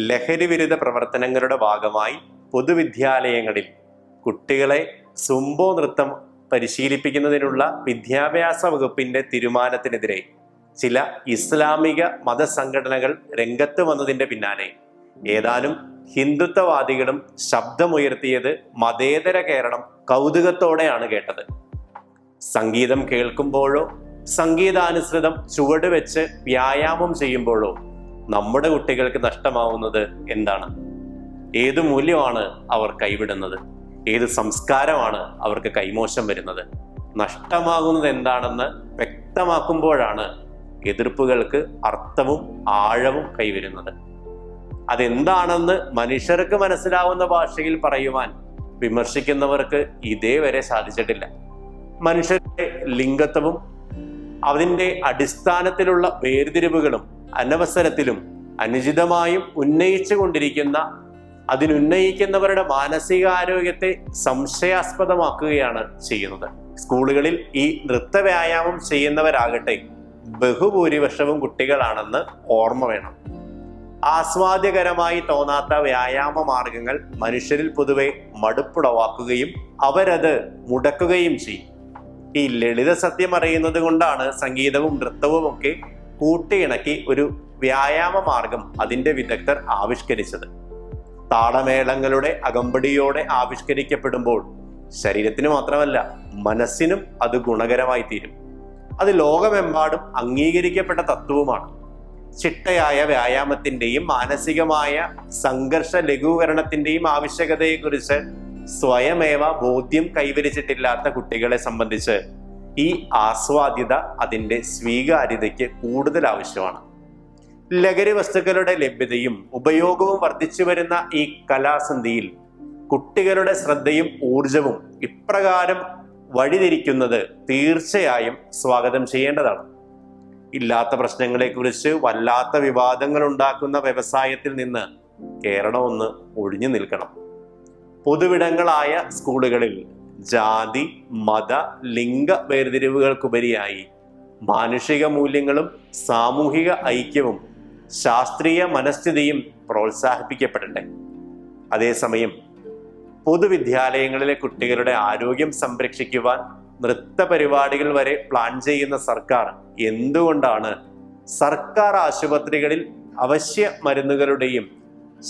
ലഹരി വിരുദ്ധ പ്രവർത്തനങ്ങളുടെ ഭാഗമായി പൊതുവിദ്യാലയങ്ങളിൽ കുട്ടികളെ സുംബോ നൃത്തം പരിശീലിപ്പിക്കുന്നതിനുള്ള വിദ്യാഭ്യാസ വകുപ്പിന്റെ തീരുമാനത്തിനെതിരെ ചില ഇസ്ലാമിക മതസംഘടനകൾ രംഗത്ത് വന്നതിന്റെ പിന്നാലെ ഏതാനും ഹിന്ദുത്വവാദികളും ശബ്ദമുയർത്തിയത് മതേതര കേരളം കൗതുകത്തോടെയാണ് കേട്ടത്. സംഗീതം കേൾക്കുമ്പോഴോ സംഗീതാനുസൃതം ചുവട് വെച്ച് വ്യായാമം ചെയ്യുമ്പോഴോ നമ്മുടെ കുട്ടികൾക്ക് നഷ്ടമാവുന്നത് എന്താണ്? ഏതു മൂല്യമാണ് അവർ കൈവിടുന്നത്? ഏത് സംസ്കാരമാണ് അവർക്ക് കൈമോശം വരുന്നത്? നഷ്ടമാകുന്നത് എന്താണെന്ന് വ്യക്തമാക്കുമ്പോഴാണ് എതിർപ്പുകൾക്ക് അർത്ഥവും ആഴവും കൈവരുന്നത്. അതെന്താണെന്ന് മനുഷ്യർക്ക് മനസ്സിലാവുന്ന ഭാഷയിൽ പറയുവാൻ വിമർശിക്കുന്നവർക്ക് ഇതേവരെ സാധിച്ചിട്ടില്ല. മനുഷ്യരുടെ ലിംഗത്വവും അതിൻ്റെ അടിസ്ഥാനത്തിലുള്ള വേർതിരിവുകളും അനവസരത്തിലും അനുചിതമായും ഉന്നയിച്ചു കൊണ്ടിരിക്കുന്ന അതിനുന്നയിക്കുന്നവരുടെ മാനസികാരോഗ്യത്തെ സംശയാസ്പദമാക്കുകയാണ് ചെയ്യുന്നത്. സ്കൂളുകളിൽ ഈ നൃത്തവ്യായാമം ചെയ്യുന്നവരാകട്ടെ ബഹുഭൂരിപക്ഷവും കുട്ടികളാണെന്ന് ഓർമ്മ വേണം. ആസ്വാദ്യകരമായി തോന്നാത്ത വ്യായാമ മാർഗങ്ങൾ മനുഷ്യരിൽ പൊതുവെ മടുപ്പുളവാക്കുകയും അവരത് മുടക്കുകയും ചെയ്യും. ഈ ലളിത സത്യം അറിയുന്നത് കൊണ്ടാണ് സംഗീതവും നൃത്തവും ഒക്കെ കൂട്ടിയിണക്കി ഒരു വ്യായാമ മാർഗം അതിൻ്റെ വിദഗ്ധർ ആവിഷ്കരിച്ചത്. താളമേളങ്ങളുടെ അകമ്പടിയോടെ ആവിഷ്കരിക്കപ്പെടുമ്പോൾ ശരീരത്തിന് മാത്രമല്ല മനസ്സിനും അത് ഗുണകരമായി തീരും. അത് ലോകമെമ്പാടും അംഗീകരിക്കപ്പെട്ട തത്വവുമാണ്. ചിട്ടയായ വ്യായാമത്തിൻ്റെയും മാനസികമായ സംഘർഷ ലഘൂകരണത്തിൻ്റെയും ആവശ്യകതയെക്കുറിച്ച് സ്വയമേവ ബോധ്യം കൈവരിച്ചിട്ടില്ലാത്ത കുട്ടികളെ സംബന്ധിച്ച് ഈ ആസ്വാദ്യത അതിൻ്റെ സ്വീകാര്യതയ്ക്ക് കൂടുതൽ ആവശ്യമാണ്. ലഹരി വസ്തുക്കളുടെ ലഭ്യതയും ഉപയോഗവും വർദ്ധിച്ചു വരുന്ന ഈ കലാസന്ധിയിൽ കുട്ടികളുടെ ശ്രദ്ധയും ഊർജവും ഇപ്രകാരം വഴിതിരിക്കുന്നത് തീർച്ചയായും സ്വാഗതം ചെയ്യേണ്ടതാണ്. ഇല്ലാത്ത പ്രശ്നങ്ങളെക്കുറിച്ച് വല്ലാത്ത വിവാദങ്ങൾ ഉണ്ടാക്കുന്ന വ്യവസായത്തിൽ നിന്ന് കേരളം ഒന്ന് ഒഴിഞ്ഞു നിൽക്കണം. പൊതുവിടങ്ങളായ സ്കൂളുകളിൽ ജാതി, മത, ലിംഗ വേർതിരിവുകൾക്കുപരിയായി മാനുഷിക മൂല്യങ്ങളും സാമൂഹിക ഐക്യവും ശാസ്ത്രീയ മനസ്ഥിതിയും പ്രോത്സാഹിപ്പിക്കപ്പെടട്ടെ. അതേസമയം പൊതുവിദ്യാലയങ്ങളിലെ കുട്ടികളുടെ ആരോഗ്യം സംരക്ഷിക്കുവാൻ നൃത്ത പരിപാടികൾ വരെ പ്ലാൻ ചെയ്യുന്ന സർക്കാർ എന്തുകൊണ്ടാണ് സർക്കാർ ആശുപത്രികളിൽ അവശ്യ മരുന്നുകളുടെയും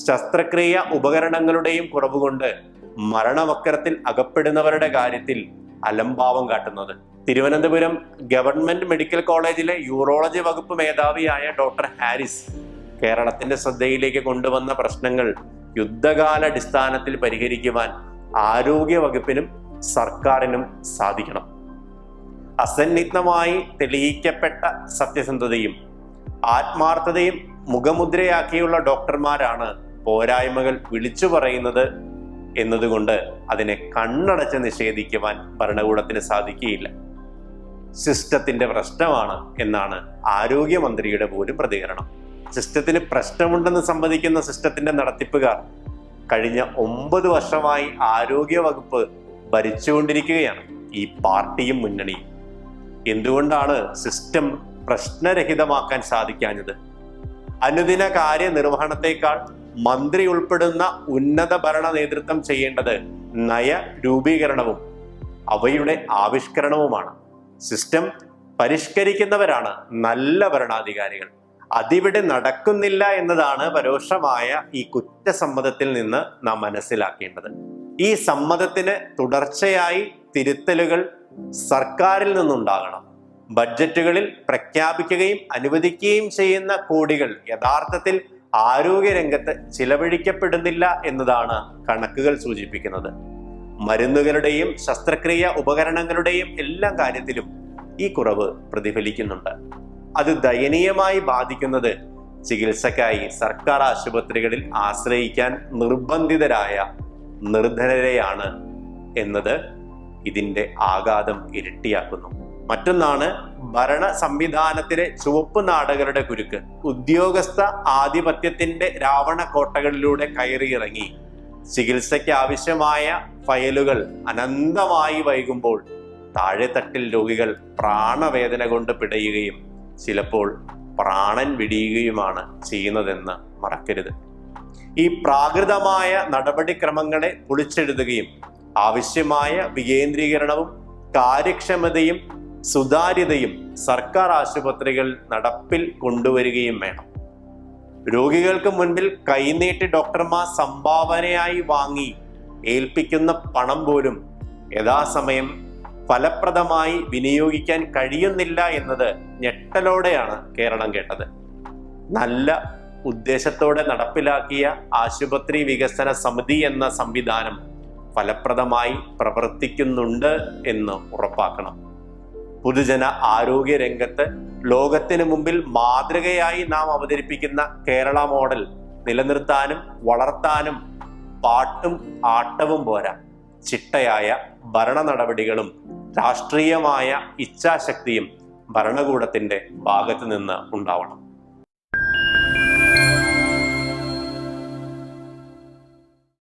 ശസ്ത്രക്രിയ ഉപകരണങ്ങളുടെയും കുറവുകൊണ്ട് മരണവക്രത്തിൽ അകപ്പെടുന്നവരുടെ കാര്യത്തിൽ അലംഭാവം കാട്ടുന്നത്? തിരുവനന്തപുരം ഗവൺമെന്റ് മെഡിക്കൽ കോളേജിലെ യൂറോളജി വകുപ്പ് മേധാവിയായ ഡോക്ടർ ഹാരിസ് കേരളത്തിന്റെ ശ്രദ്ധയിലേക്ക് കൊണ്ടുവന്ന പ്രശ്നങ്ങൾ യുദ്ധകാലാടിസ്ഥാനത്തിൽ പരിഹരിക്കുവാൻ ആരോഗ്യ വകുപ്പിനും സർക്കാരിനും സാധിക്കണം. അസന്നിഗ്ധമായി തെളിയിക്കപ്പെട്ട സത്യസന്ധതയും ആത്മാർത്ഥതയും മുഖമുദ്രയാക്കിയുള്ള ഡോക്ടർമാരാണ് പോരായ്മകൾ വിളിച്ചു പറയുന്നത് എന്നതുകൊണ്ട് അതിനെ കണ്ണടച്ച് നിഷേധിക്കുവാൻ ഭരണകൂടത്തിന് സാധിക്കുകയില്ല. സിസ്റ്റത്തിന്റെ പ്രശ്നമാണ് എന്നാണ് ആരോഗ്യമന്ത്രിയുടെ പോലും പ്രതികരണം. സിസ്റ്റത്തിന് പ്രശ്നമുണ്ടെന്ന് സമ്മതിക്കുന്ന സിസ്റ്റത്തിന്റെ നടത്തിപ്പുകാർ കഴിഞ്ഞ 9 വർഷമായി ആരോഗ്യ വകുപ്പ് ഭരിച്ചുകൊണ്ടിരിക്കുകയാണ്. ഈ പാർട്ടിയും മുന്നണിയും. എന്തുകൊണ്ടാണ് സിസ്റ്റം പ്രശ്നരഹിതമാക്കാൻ സാധിക്കാഞ്ഞത്? അനുദിന കാര്യനിർവഹണത്തെക്കാൾ മന്ത്രി ഉൾപ്പെടുന്ന ഉന്നത ഭരണ നേതൃത്വം ചെയ്യേണ്ടത് നയ രൂപീകരണവും അവയുടെ ആവിഷ്കരണവുമാണ്. സിസ്റ്റം പരിഷ്കരിക്കുന്നവരാണ് നല്ല ഭരണാധികാരികൾ. അതിവിടെ നടക്കുന്നില്ല എന്നതാണ് പരോക്ഷമായ ഈ കുറ്റസമ്മതത്തിൽ നിന്ന് നാം മനസ്സിലാക്കേണ്ടത്. ഈ സമ്മതത്തിന് തുടർച്ചയായി തിരുത്തലുകൾ സർക്കാരിൽ നിന്നുണ്ടാകണം. ബഡ്ജറ്റുകളിൽ പ്രഖ്യാപിക്കുകയും അനുവദിക്കുകയും ചെയ്യുന്ന കോടികൾ യഥാർത്ഥത്തിൽ ആരോഗ്യരംഗത്ത് ചിലവഴിക്കപ്പെടുന്നില്ല എന്നതാണ് കണക്കുകൾ സൂചിപ്പിക്കുന്നത്. മരുന്നുകളുടെയും ശസ്ത്രക്രിയ ഉപകരണങ്ങളുടെയും എല്ലാ കാര്യത്തിലും ഈ കുറവ് പ്രതിഫലിക്കുന്നുണ്ട്. അത് ദയനീയമായി ബാധിക്കുന്നത് ചികിത്സക്കായി സർക്കാർ ആശുപത്രികളിൽ ആശ്രയിക്കാൻ നിർബന്ധിതരായ നിർധനരെയാണ് എന്നത് ഇതിൻ്റെ ആഘാതം ഇരട്ടിയാക്കുന്നു. മറ്റൊന്നാണ് ഭരണ സംവിധാനത്തിലെ ചുവപ്പ് നാടകളുടെ കുരുക്ക്. ഉദ്യോഗസ്ഥ ആധിപത്യത്തിന്റെ രാവണ കോട്ടകളിലൂടെ കയറിയിറങ്ങി ചികിത്സയ്ക്ക് ആവശ്യമായ ഫയലുകൾ അനന്തമായി വൈകുമ്പോൾ താഴെത്തട്ടിൽ രോഗികൾ പ്രാണവേദന കൊണ്ട് പിടയുകയും ചിലപ്പോൾ പ്രാണൻ വെടിയുകയുമാണ് ചെയ്യുന്നതെന്ന് മറക്കരുത്. ഈ പ്രാകൃതമായ നടപടിക്രമങ്ങളെ പൊളിച്ചെഴുതുകയും ആവശ്യമായ വികേന്ദ്രീകരണവും കാര്യക്ഷമതയും സുതാര്യതയും സർക്കാർ ആശുപത്രികൾ നടപ്പിൽ കൊണ്ടുവരികയും വേണം. രോഗികൾക്ക് മുൻപിൽ കൈനീട്ടി ഡോക്ടർമാർ സംഭാവനയായി വാങ്ങി ഏൽപ്പിക്കുന്ന പണം പോലും യഥാസമയം ഫലപ്രദമായി വിനിയോഗിക്കാൻ കഴിയുന്നില്ല എന്നത് ഞെട്ടലോടെയാണ് കേരളം കേട്ടത്. നല്ല ഉദ്ദേശത്തോടെ നടപ്പിലാക്കിയ ആശുപത്രി വികസന സമിതി എന്ന സംവിധാനം ഫലപ്രദമായി പ്രവർത്തിക്കുന്നുണ്ട് എന്ന് ഉറപ്പാക്കണം. പൊതുജന ആരോഗ്യ രംഗത്ത് ലോകത്തിന് മുമ്പിൽ മാതൃകയായി നാം അവതരിപ്പിക്കുന്ന കേരള മോഡൽ നിലനിർത്താനും വളർത്താനും പാട്ടും ആട്ടവും പോരാ, ചിട്ടയായ ഭരണ നടപടികളും രാഷ്ട്രീയമായ ഇച്ഛാശക്തിയും ഭരണകൂടത്തിന്റെ ഭാഗത്ത് നിന്ന് ഉണ്ടാവണം.